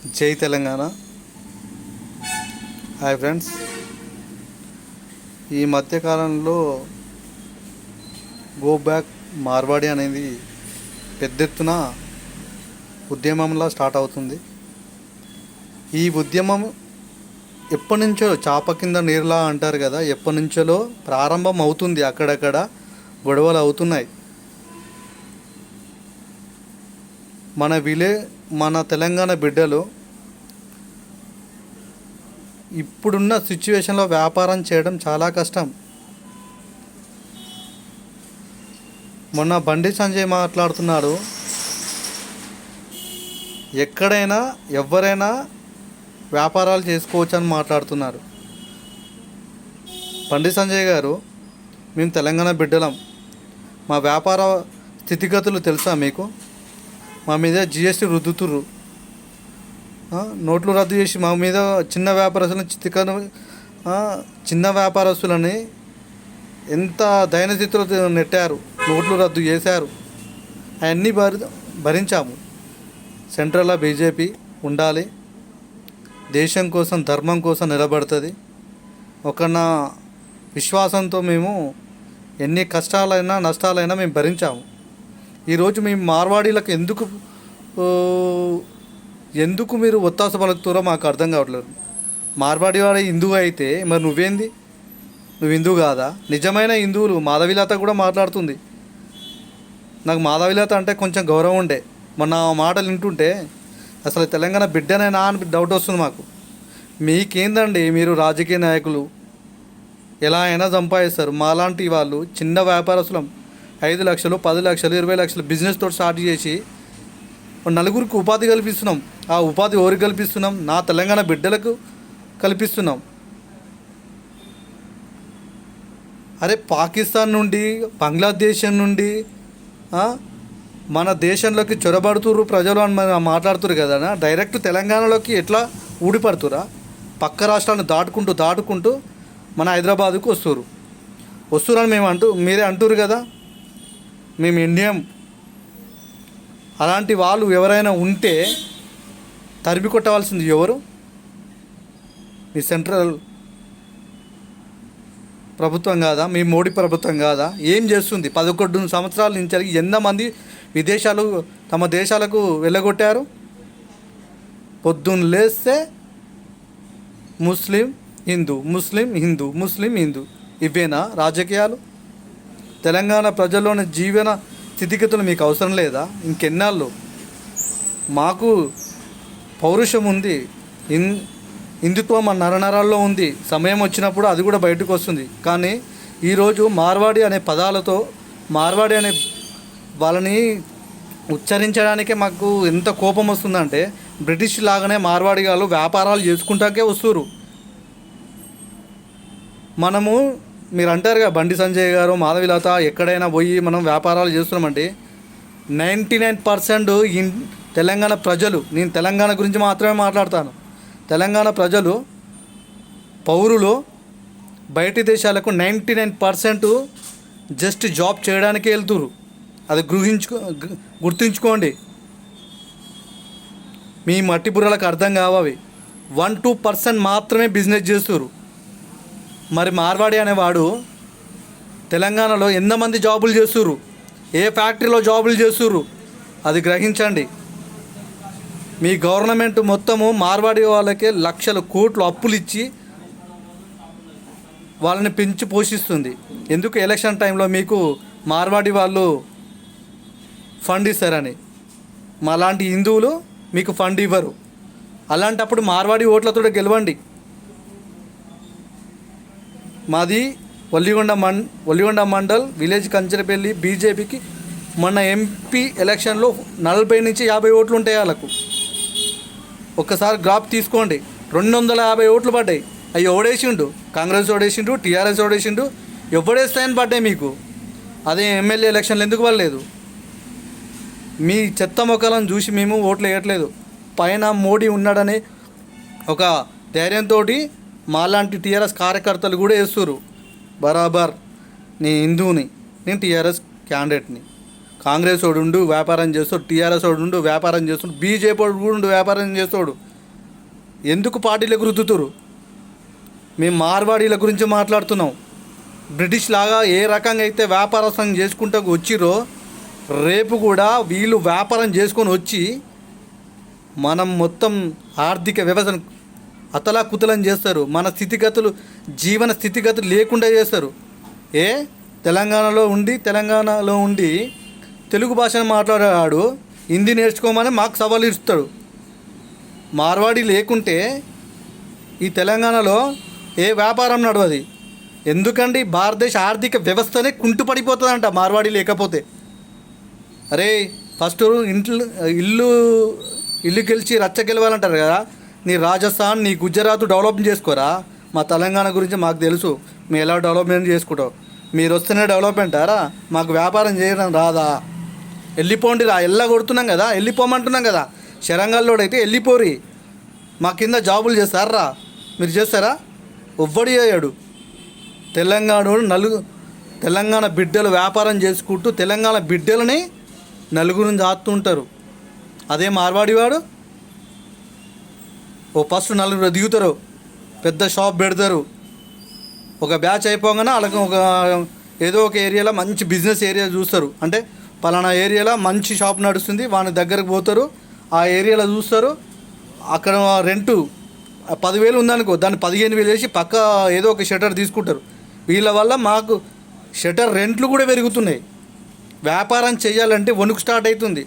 జై Telangana. Hi friends, ఈ మధ్యకాలంలో గో బ్యాక్ మార్వాడి అనేది పెద్ద ఎత్తున ఉద్యమంలా స్టార్ట్ అవుతుంది. ఈ ఉద్యమం ఎప్పటి నుంచో చాప కింద నీరులా అంటారు కదా, ఎప్పటి నుంచో ప్రారంభం అవుతుంది. అక్కడక్కడ గొడవలు అవుతున్నాయి. మన తెలంగాణ బిడ్డలు ఇప్పుడున్న సిచ్యువేషన్లో వ్యాపారం చేయడం చాలా కష్టం. మొన్న బండి సంజయ్ మాట్లాడుతున్నాడు, ఎక్కడైనా ఎవరైనా వ్యాపారాలు చేసుకోవచ్చు అని మాట్లాడుతున్నారు. బండి సంజయ్ గారు, మేము తెలంగాణ బిడ్డలం, మా వ్యాపార స్థితిగతులు తెలుసా మీకు? మా మీద జిఎస్టీ రుద్దుతుర్రు, నోట్లు రద్దు చేసి మా మీద చిన్న వ్యాపారస్తులని ఎంత దయనస్థితిలో నెట్టారు, నోట్లు రద్దు చేశారు. అవన్నీ భరించాము. సెంట్రల్లో బీజేపీ ఉండాలి, దేశం కోసం ధర్మం కోసం నిలబడుతుంది ఒక నా విశ్వాసంతో మేము ఎన్ని కష్టాలైనా నష్టాలైనా మేము భరించాము. ఈరోజు మేము మార్వాడీలకు ఎందుకు మీరు ఒత్తాస పలుకుతారో మాకు అర్థం కావట్లేదు. మార్వాడి వాడు హిందువు అయితే మరి నువ్వేంది? నువ్వు హిందువు కాదా? నిజమైన హిందువులు మాధవీలత కూడా మాట్లాడుతుంది. నాకు మాధవీలత అంటే కొంచెం గౌరవం ఉండే. మొన్న మాటలు వింటుంటే అసలు తెలంగాణ బిడ్డనేనా అని డౌట్ వస్తుంది మాకు. మీకేందండి, మీరు రాజకీయ నాయకులు ఎలా అయినా సంపాదిస్తారు. మాలాంటి వాళ్ళు చిన్న వ్యాపారస్తులం 5 లక్షలు 10 లక్షలు 20 లక్షలు బిజినెస్ తోటి స్టార్ట్ చేసి నలుగురికి ఉపాధి కల్పిస్తున్నాం. ఆ ఉపాధి ఎవరికి కల్పిస్తున్నాం? నా తెలంగాణ బిడ్డలకు కల్పిస్తున్నాం. అరే, పాకిస్తాన్ నుండి బంగ్లాదేశ్ నుండి మన దేశంలోకి చొరబడుతుర్రు ప్రజలు అని మాట్లాడుతున్నారు కదా. డైరెక్ట్ తెలంగాణలోకి ఎట్లా ఊడిపడుతురా? పక్క రాష్ట్రాలను దాటుకుంటూ మన హైదరాబాదుకు వస్తురని మీరే అంటురు కదా. మేము ఇండియం. అలాంటి వాళ్ళు ఎవరైనా ఉంటే తరిమి కొట్టవలసింది ఎవరు? మీ సెంట్రల్ ప్రభుత్వం కాదా? మీ మోడీ ప్రభుత్వం కాదా? ఏం చేస్తుంది? 11 సంవత్సరాల నుంచి ఎంతమంది తమ దేశాలకు వెళ్ళగొట్టారు? పొద్దున్న లేస్తే ముస్లిం హిందూ ఇవేనా రాజకీయాలు? తెలంగాణ ప్రజల్లోని జీవన స్థితిగతులు మీకు అవసరం లేదా? ఇంకెన్నాళ్ళు? మాకు పౌరుషం ఉంది, హిందుత్వం మన నరనరాల్లో ఉంది. సమయం వచ్చినప్పుడు అది కూడా బయటకు వస్తుంది. కానీ ఈరోజు మార్వాడి అనే పదాలతో మార్వాడి అనే వాళ్ళని ఉచ్చరించడానికే మాకు ఎంత కోపం వస్తుందంటే, బ్రిటిష్ లాగానే మార్వాడి వాళ్ళు వ్యాపారాలు చేసుకుంటాకే వస్తున్నారు. మీరు అంటారుగా బండి సంజయ్ గారు, మాధవీలత ఎక్కడైనా పోయి మనం వ్యాపారాలు చేస్తున్నామంటే 99% తెలంగాణ ప్రజలు, నేను తెలంగాణ గురించి మాత్రమే మాట్లాడతాను, తెలంగాణ ప్రజలు పౌరులు బయటి దేశాలకు 99% జస్ట్ జాబ్ చేయడానికే వెళ్తురు. అది గుర్తుంచుకోండి. మీ మట్టి బుర్రలకు అర్థం కావవి. 1-2% మాత్రమే బిజినెస్ చేస్తున్నారు. మరి మార్వాడి అనేవాడు తెలంగాణలో ఎంతమంది జాబులు చేస్తుర్రు, ఏ ఫ్యాక్టరీలో జాబులు చేస్తుర్రు, అది గ్రహించండి. మీ గవర్నమెంట్ మొత్తము మార్వాడి వాళ్ళకే లక్షల కోట్లు అప్పులు ఇచ్చి వాళ్ళని పెంచి పోషిస్తుంది. ఎందుకు? ఎలక్షన్ టైంలో మీకు మార్వాడి వాళ్ళు ఫండ్ ఇస్తారని. మాలాంటి హిందువులు మీకు ఫండ్ ఇవ్వరు. అలాంటప్పుడు మార్వాడి ఓట్లతో గెలవండి. మాది వల్లిగొండ మండల్ విలేజ్ కంచరపల్లి. బీజేపీకి మొన్న ఎంపీ ఎలక్షన్లో 40-50 ఓట్లు ఉంటాయి వాళ్ళకు. ఒక్కసారి గ్రాఫ్ తీసుకోండి, 250 ఓట్లు పడ్డాయి. అవి ఓడేసిండు, కాంగ్రెస్ ఓడేసిండు, టీఆర్ఎస్ ఓడేసిండు, ఎవడేస్తాయని పడ్డాయి మీకు. అదే ఎమ్మెల్యే ఎలక్షన్లు ఎందుకు పడలేదు? మీ చెత్త మొక్కలను చూసి మేము ఓట్లు వేయట్లేదు. పైన మోడీ ఉన్నాడనే ఒక ధైర్యంతో మాలాంటి టీఆర్ఎస్ కార్యకర్తలు కూడా వేస్తున్నారు. బరాబర్ నేను హిందువుని, నేను టీఆర్ఎస్ క్యాండిడేట్ని. కాంగ్రెస్ వాడు వ్యాపారం చేస్తాడు, టీఆర్ఎస్ వాడు వ్యాపారం చేస్తాడు, బీజేపీ వాడు కూడా వ్యాపారం చేస్తాడు. ఎందుకు పార్టీలకు రుద్దుతురు? మేము మార్వాడీల గురించి మాట్లాడుతున్నాం. బ్రిటిష్ లాగా ఏ రకంగా అయితే వ్యాపారస్థం చేసుకుంటూ వచ్చిరో రేపు కూడా వీళ్ళు వ్యాపారం చేసుకొని వచ్చి మనం మొత్తం ఆర్థిక వ్యవస్థను అతలాకుతలం చేస్తారు. మన స్థితిగతులు, జీవన స్థితిగతులు లేకుండా చేస్తారు. తెలంగాణలో ఉండి తెలుగు భాషను మాట్లాడేవాడు హిందీ నేర్చుకోమని మాకు సవాలు ఇస్తాడు. మార్వాడి లేకుంటే ఈ తెలంగాణలో ఏ వ్యాపారం నడవది. ఎందుకండి భారతదేశ ఆర్థిక వ్యవస్థనే కుంటుపడిపోతుందంట మార్వాడి లేకపోతే. అరే ఫస్ట్ ఇల్లు గెలిచి రచ్చ గెలవాలంటారు కదా. నీ రాజస్థాన్, నీ గుజరాత్ డెవలప్ చేసుకోరా. మా తెలంగాణ గురించి మాకు తెలుసు, మేము ఎలా డెవలప్మెంట్ చేసుకుంటాం. మీరు వస్తేనే డెవలప్మెంటారా? మాకు వ్యాపారం చేయడం రాదా? వెళ్ళిపోండి రా, కొడుతున్నాం కదా, వెళ్ళిపోమంటున్నాం కదా. శరంగాల్లోడైతే వెళ్ళిపోరి, మా కింద జాబులు చేస్తారా? మీరు చేస్తారా? ఎవ్వడు చేయడు. తెలంగాణ బిడ్డలు వ్యాపారం చేసుకుంటూ తెలంగాణ బిడ్డలని నలుగురిని దాస్తుంటారు. అదే మార్వాడివాడు ఫస్ట్ నలుగురు దిగుతారు, పెద్ద షాప్ పెడతారు. ఒక బ్యాచ్ అయిపోగానే వాళ్ళకి ఏదో ఒక ఏరియాలో మంచి బిజినెస్ ఏరియా చూస్తారు. అంటే పలానా ఏరియాలో మంచి షాప్ నడుస్తుంది, వాని దగ్గరకు పోతారు. ఆ ఏరియాలో చూస్తారు, అక్కడ రెంటు 10,000 ఉందనుకో, దాన్ని 15,000 వేసి పక్క ఏదో ఒక షటర్ తీసుకుంటారు. వీళ్ళ వల్ల మాకు షటర్ రెంట్లు కూడా పెరుగుతున్నాయి. వ్యాపారం చేయాలంటే వణుకు స్టార్ట్ అవుతుంది.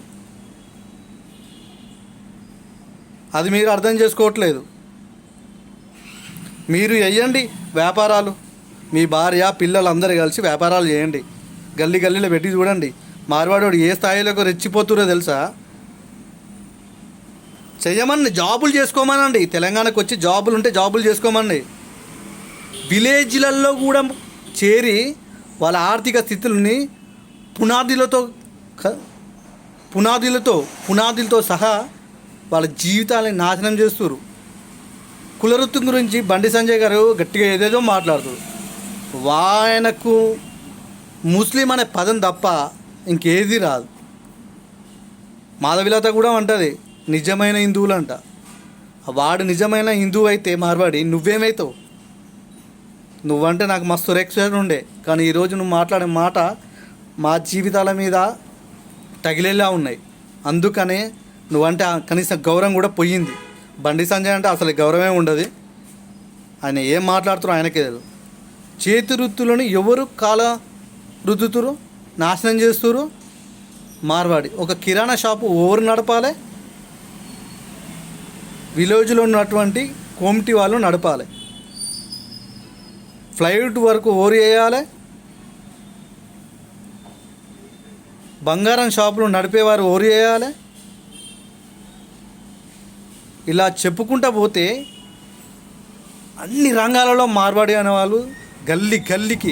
అది మీరు అర్థం చేసుకోవట్లేదు. మీరు వేయండి వ్యాపారాలు, మీ భార్య పిల్లలు అందరూ కలిసి వ్యాపారాలు చేయండి. గల్లీలో పెట్టి చూడండి. మార్వాడోడు ఏ స్థాయిలోకి రెచ్చిపోతురో తెలుసా? చెయ్యమని, జాబులు చేసుకోమనండి. తెలంగాణకు వచ్చి జాబులు ఉంటే జాబులు చేసుకోమనండి. విలేజ్లలో కూడా చేరి వాళ్ళ ఆర్థిక స్థితులని పునాదులతో సహా వాళ్ళ జీవితాలని నాశనం చేస్తున్నారు. కులవృత్తి గురించి బండి సంజయ్ గారు గట్టిగా ఏదేదో మాట్లాడుతారు. ఆయనకు ముస్లిం అనే పదం తప్ప ఇంకేది రాదు. మాధవిలత కూడా అంటది నిజమైన హిందువులు అంట. వాడు నిజమైన హిందువు అయితే మార్వాడి నువ్వేమవుతావు? నువ్వంటే నాకు మస్తు రెస్పెక్ట్ ఉండే, కానీ ఈరోజు నువ్వు మాట్లాడే మాట మా జీవితాల మీద తగిలేలా ఉన్నాయి. అందుకనే నువ్వంటే కనీసం గౌరవం కూడా పోయింది. బండి సంజయ్ అంటే అసలు గౌరవమే ఉండదు. ఆయన ఏం మాట్లాడుతారో ఆయనకే తెలియదు. చేతి వృత్తులను ఎవరు కాల రుద్దుతురు, నాశనం చేస్తురు. మార్వాడి ఒక కిరాణా షాపు ఎవరు నడపాలి? విలేజ్లో ఉన్నటువంటి కోమిటీ వాళ్ళు నడపాలి. ఫ్లైట్ వరకు ఎవరు వేయాలి? బంగారం షాపులు నడిపేవారు ఎవరు చేయాలి? ఇలా చెప్పుకుంటూ పోతే అన్ని రంగాలలో మార్వాడి అనేవాళ్ళు గల్లీకి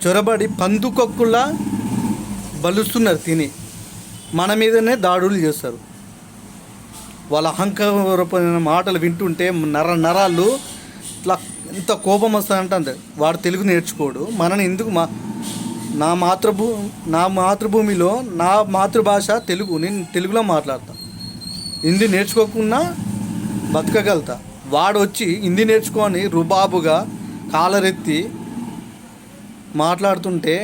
చొరబడి పందుకొక్కుల్లా బలుస్తున్నారు. తిని మన మీదనే దాడులు చేస్తారు. వాళ్ళ అహంకారమైన మాటలు వింటుంటే నరాలు ఇట్లా ఎంత కోపం వస్తుందంటే వాడు తెలుగు నేర్చుకోడు. మనని ఎందుకు నా మాతృభూమిలో నా మాతృభాష తెలుగు, నేను తెలుగులో మాట్లాడతా. హిందీ నేర్చుకోకుండా బతకగలుగుతా. వాడు వచ్చి హిందీ నేర్చుకొని రుబాబుగా కాలరెత్తి మాట్లాడుతుంటే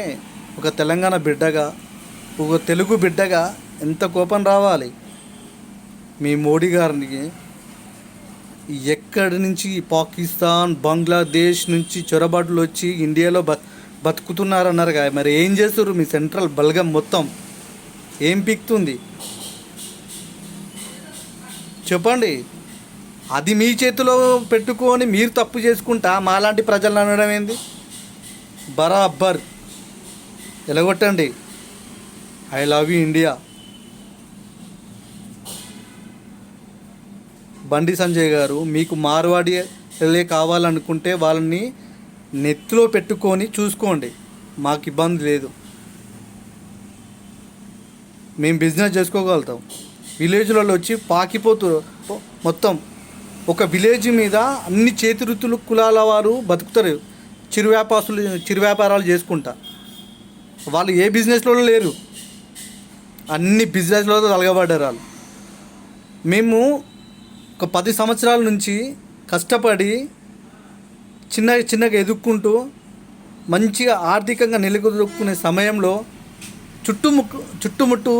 ఒక తెలంగాణ బిడ్డగా, ఒక తెలుగు బిడ్డగా ఎంత కోపం రావాలి? మీ మోడీ గారికి ఎక్కడి నుంచి పాకిస్తాన్, బంగ్లాదేశ్ నుంచి చొరబాట్లు వచ్చి ఇండియాలో బతుకుతున్నారన్నారు కదా, మరి ఏం చేస్తారు? మీ సెంట్రల్ బల్గం మొత్తం ఏం పీక్తుంది చెప్పండి. అది మీ చేతిలో పెట్టుకొని మీరు తప్పు చేసుకుంటా మాలాంటి ప్రజలను అనడం ఏంది? బరాబర్ ఎలగొట్టండి. I love you India. Bandi Sanjay గారు, మీకు మార్వాడీలే కావాలనుకుంటే వాళ్ళని నెత్తిలో పెట్టుకొని చూసుకోండి, మాకు ఇబ్బంది లేదు. మేము బిజినెస్ చేసుకోగలుగుతాం. విలేజ్లలో వచ్చి పాకిపోతూ మొత్తం ఒక విలేజ్ మీద అన్ని చేతి వృత్తులు కులాల వారు బతుకుతారు. చిరు వ్యాపారాలు చేసుకుంటా. వాళ్ళు ఏ బిజినెస్లో లేరు, అన్ని బిజినెస్లో తలగబడ్డారు వాళ్ళు. మేము ఒక 10 సంవత్సరాల నుంచి కష్టపడి చిన్నగా ఎదుక్కుంటూ మంచిగా ఆర్థికంగా నిలదొక్కునే సమయంలో చుట్టుముట్టు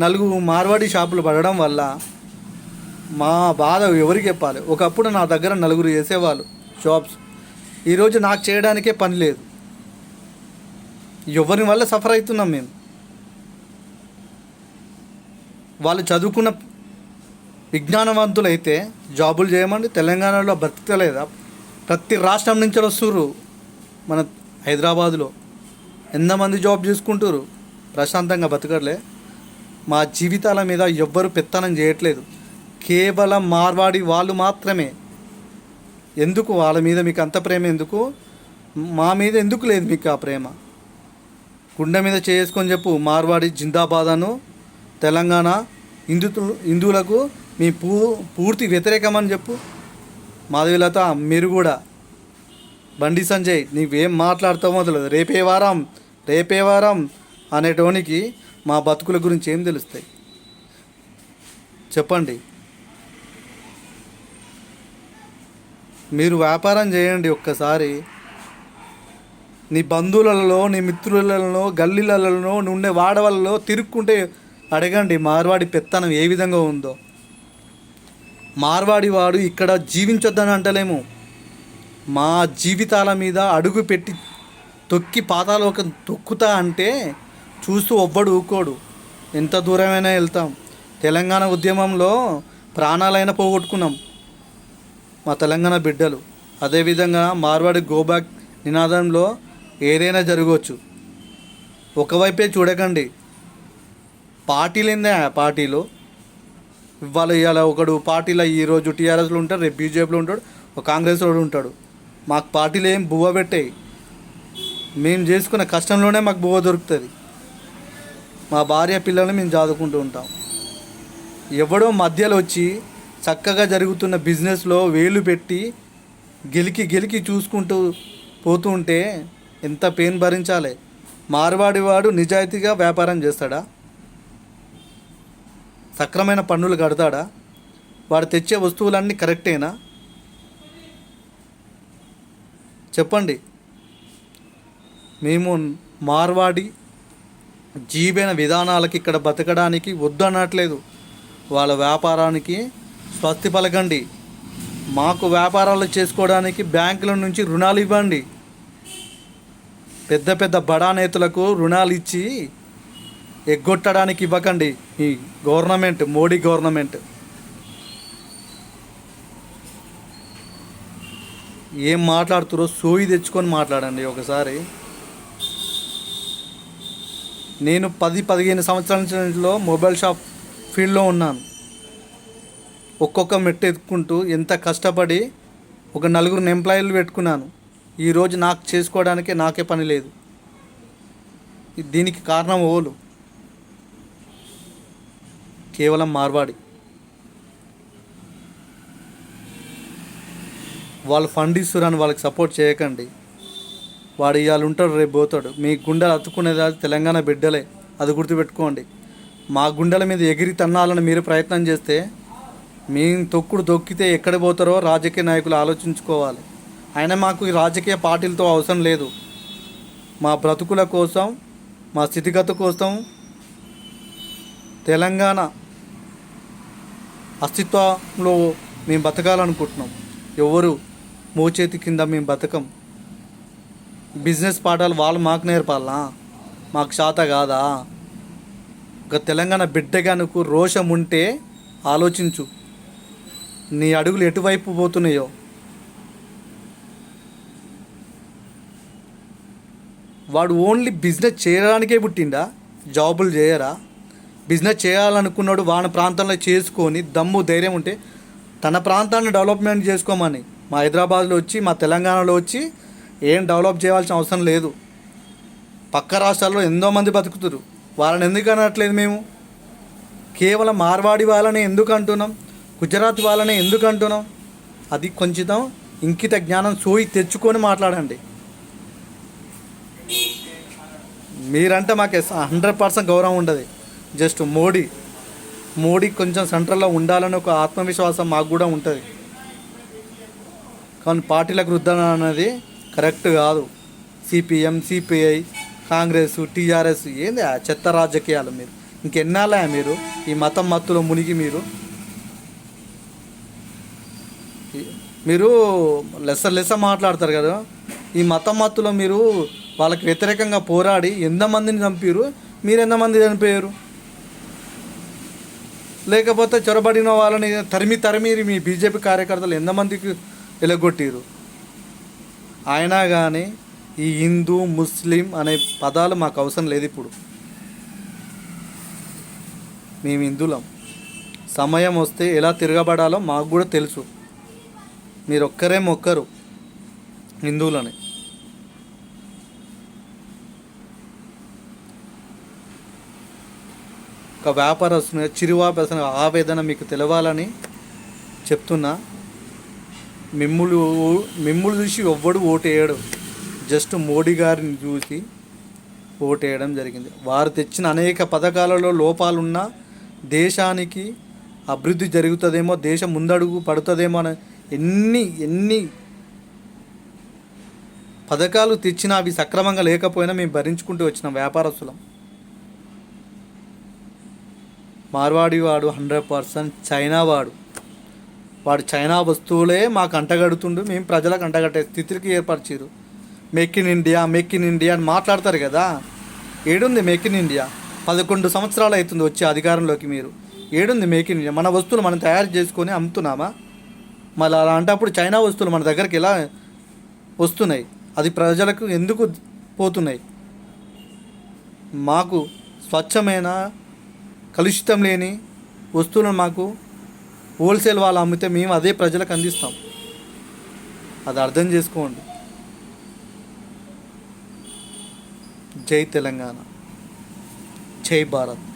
నలుగురు మార్వాడి షాపులు పడడం వల్ల మా బాధ ఎవరికి చెప్పాలి. ఒకప్పుడు నా దగ్గర నలుగురు చేసేవాళ్ళు జాబ్స్. ఈరోజు నాకు చేయడానికే పని లేదు. ఎవరి వల్ల సఫర్ అవుతున్నాం మేము. వాళ్ళు చదువుకున్న విజ్ఞానవంతులైతే జాబులు చేయమండి. తెలంగాణలో బ్రతకలేదా? ప్రతి రాష్ట్రం నుంచి వస్తుర్రు. మన హైదరాబాదులో ఎంతమంది జాబ్ చేసుకుంటారు, ప్రశాంతంగా బతకట్లే. మా జీవితాల మీద ఎవ్వరు పెత్తనం చేయట్లేదు. కేవలం మార్వాడి వాళ్ళు మాత్రమే. ఎందుకు వాళ్ళ మీద మీకు అంత ప్రేమ? ఎందుకు మా మీద ఎందుకు లేదు మీకు ఆ ప్రేమ? గుండె మీద చేసుకొని చెప్పు, మార్వాడి జిందాబాద్ అను. తెలంగాణ హిందువులకు మీ పూర్తి వ్యతిరేకమని చెప్పు. మాధవీలత, మీరు కూడా బండి సంజయ్, నీవేం మాట్లాడతావో తెలియదు. రేపే వారం అనేటోనికి మా బతుకుల గురించి ఏం తెలుస్తాయి చెప్పండి. మీరు వ్యాపారం చేయండి ఒక్కసారి. నీ బంధువులలో, నీ మిత్రులలో, గల్లీలలో ఉండే వాడవాళ్ళలో తిరుక్కుంటే అడగండి మార్వాడి పెత్తనం ఏ విధంగా ఉందో. మార్వాడి వాడు ఇక్కడ జీవించొద్దని అంటలేము. మా జీవితాల మీద అడుగు పెట్టి తొక్కి పాతాళలోకం తొక్కుతా అంటే చూస్తూ ఒవ్వడు ఊకోడు. ఎంత దూరమైనా వెళ్తాం. తెలంగాణ ఉద్యమంలో ప్రాణాలైనా పోగొట్టుకున్నాం మా తెలంగాణ బిడ్డలు. అదేవిధంగా మార్వాడి గోబ్యాక్ నినాదంలో ఏదైనా జరగవచ్చు. ఒకవైపే చూడకండి. పార్టీలేందే పార్టీలో ఇవాళ ఒకడు పార్టీలో ఈరోజు టీఆర్ఎస్లో ఉంటాడు, రేపు బీజేపీలో ఉంటాడు, ఒక కాంగ్రెస్లో ఉంటాడు. మాకు పార్టీలు ఏం బువ్వ పెట్టాయి. మేము చేసుకున్న కష్టంలోనే మాకు బువ్వ దొరుకుతుంది. మా భార్య పిల్లల్ని మేము చదువుకుంటూ ఉంటాం. ఎవడో మధ్యలో వచ్చి చక్కగా జరుగుతున్న బిజినెస్లో వేలు పెట్టి గెలికి చూసుకుంటూ పోతూ ఉంటే ఎంత పెయిన్ భరించాలి. మార్వాడి వాడు నిజాయితీగా వ్యాపారం చేస్తాడా? సక్రమైన పన్నులు కడతాడా? వాడు తెచ్చే వస్తువులన్నీ కరెక్టేనా? చెప్పండి. మేము మార్వాడి జీవన విధానాలకి ఇక్కడ బతకడానికి వద్దు అనట్లేదు. వాళ్ళ వ్యాపారానికి స్వస్తి పలకండి. మాకు వ్యాపారాలు చేసుకోవడానికి బ్యాంకుల నుంచి రుణాలు ఇవ్వండి. పెద్ద బడా నేతలకు రుణాలు ఇచ్చి ఎగ్గొట్టడానికి ఇవ్వకండి. ఈ గవర్నమెంట్, మోడీ గవర్నమెంట్ ఏం మాట్లాడుతారో సోయి తెచ్చుకొని మాట్లాడండి ఒకసారి. నేను 10-15 సంవత్సరాల నుంచి మొబైల్ షాప్ ఫీల్డ్లో ఉన్నాను. ఒక్కొక్క మెట్టు ఎత్తుకుంటూ ఎంత కష్టపడి ఒక 4 ఎంప్లాయీలు పెట్టుకున్నాను. ఈరోజు నాకు చేసుకోవడానికి నాకే పని లేదు. దీనికి కారణం ఓలు కేవలం మార్వాడి. వాళ్ళు ఫండ్ ఇస్తురని వాళ్ళకి సపోర్ట్ చేయకండి. వాడు ఇవాళ ఉంటాడు, రేపు పోతాడు. మీ గుండెలు అతుక్కునేది తెలంగాణ బిడ్డలే, అది గుర్తుపెట్టుకోండి. మా గుండెల మీద ఎగిరి తన్నాలని మీరు ప్రయత్నం చేస్తే మేము తొక్కితే ఎక్కడ పోతారో రాజకీయ నాయకులు ఆలోచించుకోవాలి. అయినా మాకు ఈ రాజకీయ పార్టీలతో అవసరం లేదు. మా బ్రతుకుల కోసం, మా స్థితిగతి కోసం, తెలంగాణ అస్తిత్వంలో మేము బతకాలనుకుంటున్నాం. ఎవరు మోచేతి కింద మేము బతకం. బిజినెస్ పాఠాలు వాళ్ళు మాకు నేర్పాలా? మాకు శాత కాదా? ఒక తెలంగాణ బిడ్డగా నువ్వు రోషం ఉంటే ఆలోచించు. నీ అడుగులు ఎటువైపు పోతున్నాయో. వాడు ఓన్లీ బిజినెస్ చేయడానికే పుట్టిండా? జాబులు చేయరా? బిజినెస్ చేయాలనుకున్నాడు వాని ప్రాంతంలో చేసుకొని దమ్ము ధైర్యం ఉంటే తన ప్రాంతాన్ని డెవలప్మెంట్ చేసుకోమని. మా హైదరాబాద్లో వచ్చి, మా తెలంగాణలో వచ్చి ఏం డెవలప్ చేయాల్సిన అవసరం లేదు. పక్క రాష్ట్రాల్లో ఎంతోమంది బతుకుతురు. వాళ్ళని ఎందుకు అనట్లేదు మేము? కేవలం మార్వాడి వాళ్ళని ఎందుకు అంటున్నాం? గుజరాత్ వాళ్ళని ఎందుకు అంటున్నాం? అది కొంచెం ఇంకిత జ్ఞానం సోయి తెచ్చుకొని మాట్లాడండి. మీరంటే మాకు 100% గౌరవం ఉండదు. జస్ట్ మోడీ మోడీ కొంచెం సెంట్రల్లో ఉండాలని ఒక ఆత్మవిశ్వాసం మాకు కూడా ఉంటుంది. కానీ పార్టీలకు రుద్దన అనేది కరెక్ట్ కాదు. సిపిఎం, సిపిఐ, కాంగ్రెస్, టీఆర్ఎస్ ఏంది ఆ చెత్త రాజకీయాలు? మీరు ఇంకెన్నాళ్ళ మీరు ఈ మతం మత్తులో మునిగి మీరు లెస్స మాట్లాడతారు కదా. ఈ మతం మత్తులో మీరు వాళ్ళకి వ్యతిరేకంగా పోరాడి ఎంతమందిని చంపారు? మీరు ఎంతమంది చనిపోయారు? లేకపోతే చొరబడిన వాళ్ళని తరిమి మీ బీజేపీ కార్యకర్తలు ఎంతమందికి వెలగొట్టారు? అయినా కానీ ఈ హిందూ, ముస్లిం అనే పదాలు మాకు అవసరం లేదు. ఇప్పుడు మేము హిందువులం. సమయం వస్తే ఎలా తిరగబడాలో మాకు కూడా తెలుసు. మీరు ఒక్కరే మొక్కరు హిందువులని. ఒక వ్యాపారస్తుని చిరువాపేసిన ఆవేదన మీకు తెలవాలని చెప్తున్నా. మిమ్ములు చూసి ఎవ్వడు ఓటేయడు. జస్ట్ మోడీ గారిని చూసి ఓటేయడం జరిగింది. వారు తెచ్చిన అనేక పథకాలలో లోపాలున్నా దేశానికి అభివృద్ధి జరుగుతుందేమో, దేశం ముందడుగు పడుతుందేమో అని ఎన్ని పథకాలు తెచ్చినా అవి సక్రమంగా లేకపోయినా మేము భరించుకుంటూ వచ్చిన వ్యాపారస్తులం. మార్వాడి వాడు 100% చైనా వాడు చైనా వస్తువులే మాకు అంటగడుతుండు. మేము ప్రజలకు అంటగట్టే స్థితికి ఏర్పరిచారు. మేక్ ఇన్ ఇండియా అని మాట్లాడతారు కదా. ఏడుంది మేక్ ఇన్ ఇండియా? 11 సంవత్సరాలు అవుతుంది వచ్చే అధికారంలోకి. మీరు ఏడుంది మేక్ ఇన్ ఇండియా? మన వస్తువులు మనం తయారు చేసుకొని అమ్ముతున్నామా? మళ్ళీ అలాంటప్పుడు చైనా వస్తువులు మన దగ్గరికి ఎలా వస్తున్నాయి? అది ప్రజలకు ఎందుకు పోతున్నాయి? మాకు స్వచ్ఛమైన, కలుషితం లేని వస్తువులను మాకు హోల్సేల్ వాళ్ళు అమ్మితే మేము అదే ప్రజలకు అందిస్తాం. అది అర్థం చేసుకోండి. జై తెలంగాణ, జై భారత్.